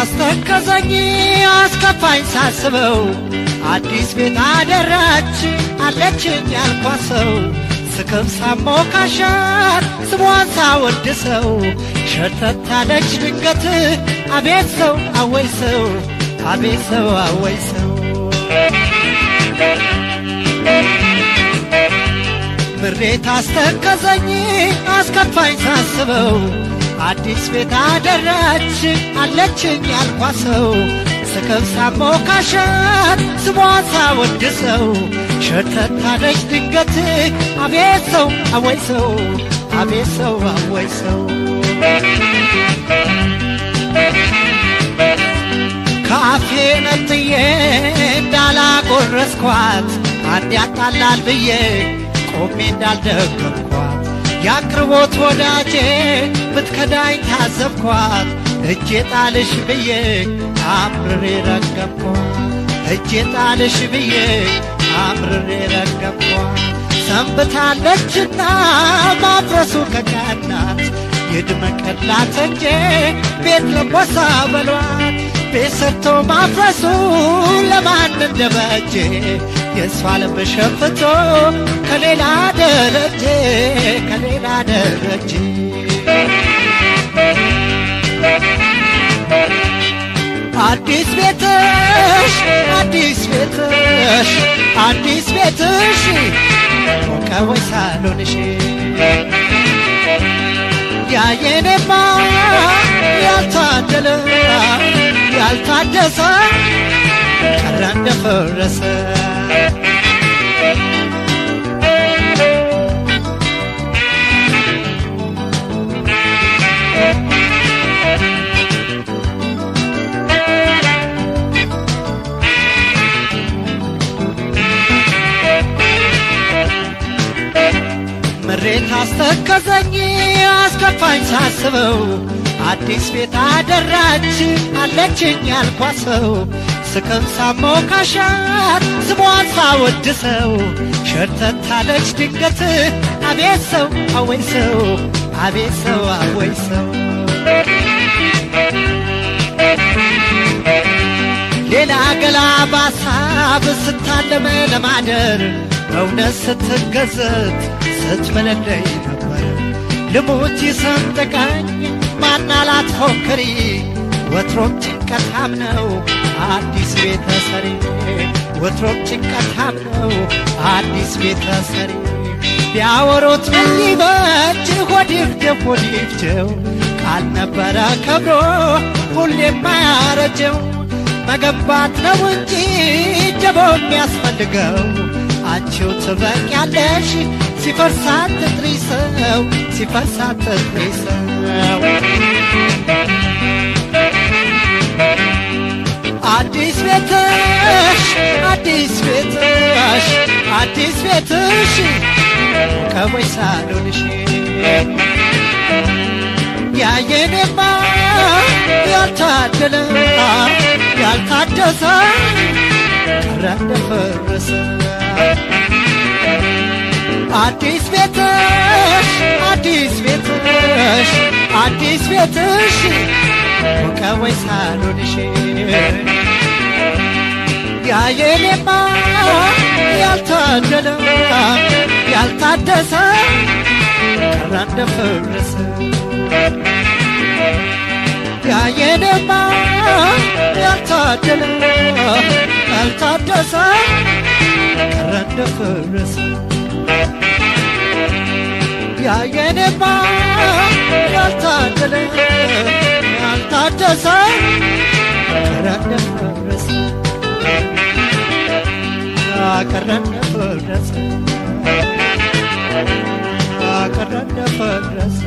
አስተከዘኝ አስከፋኝ ሳስበው አዲስ ቤት አደራች አለችኝ ያልኳት ሰው ስክብ ሳሞካሻት ስሟን ሳወድሰው ሸርተት አለች ድንገት አቤት ሰው አወይ ሰው አቤት ሰው አወይ ሰው ምሬት አስተከዘኝ አስከፋኝ ሳስበው አዲስ ቤት አደራች አለችኝ ያልኳት ሰው ስክብ ሳሞካሻት ስሟን ሳወድሰው ሸርተት አለች ድንገት አቤት ሰው አወይ ሰው አቤት ሰው አወይ ሰው ካፌ ነጥዬ እንዳላጎረስኳት አንድ ያጣላል ብዬ ቆሜ እንዳልደገምኳት ያቅርቦት ወዳጄ ብትከዳኝ ታዘብኳት እጄ ጣልሽ ብዬ አምርሬ ረገምኳት እጄ ጣልሽ ብዬ አምርሬ ረገምኳት ሰንብታለችና ማፍረሱ ከቀናት ይድመቅላት እንጂ ቤት ለቦሳ በሏት ቤት ሰርቶ ማፍረሱ ለማን እንደበጀ የእሷ ልብ ሸፍቶ ከሌላ ደረጀ ከሌላ ደረጀ አዲስ ቤትሽ አዲስ ቤትሽ አዲስ ቤትሽ ሞቀ ወይ ሳሎንሽ ያየኔማ ያልታደለ ያልታደሰ ቀረ እንደፈረሰ ምሬት አስተከዘኝ አስከፋኝ ሳስበው አዲስ ቤት አደራች አለችኝ ያልኳት ሰው ስክብ ሳሞካሻት ስሟን ሳወድሰው ሸርተት አለች ድንገት አቤት ሰው አወይ ሰው አቤት ሰው አወይ ሰው ሌላ ገላ ባሳብ ስታለመ ለማደር እውነት ስትገዘት ስትመለለይ ነበር ልሙት ይሰንጥቀኝ ማናላት ፎክሪ ወትሮም ጭንቀታም ነው አዲስ ቤተሰሪ ወትሮም ጭንቀታም ነው አዲስ ቤተሰሪ ቢያወሩት ምን ሊበጅ ሆዲፍጀው ሆዲፍጀው ቃል ነበረ ከብሮ ሁሌም ማያረጀው መገንባት ነው እንጂ ጀቦ የሚያስፈልገው አንቺው ትበቂያለሽ ሲፈርሳት ትጥሪ ሰው ሲፈርሳት ትጥሪ ሰው አዲስ ቤትሽ አዲስ ቤትሽ አዲስ ቤትሽ ከወይ ሳሎንሽ ያየኔማ ያልታደለ ያልታደሰ ቀረ እንደፈረሰ አዲስ ቤትሽ አዲስ ቤትሽ አዲስ ቤትሽ ከወይ ሳሎንሽ ያየኔማ ያልታደለ ያልታደሰ ቀረ እንደፈረሰ ያየኔማ ያልታደለ ያልታደሰ ቀረ እንደፈረሰ ያየኔማ ያልታደለ ያልታደሰ ቀረ እንደፈረሰ ቀረ እንደፈረሰ ቀረ እንደፈረሰ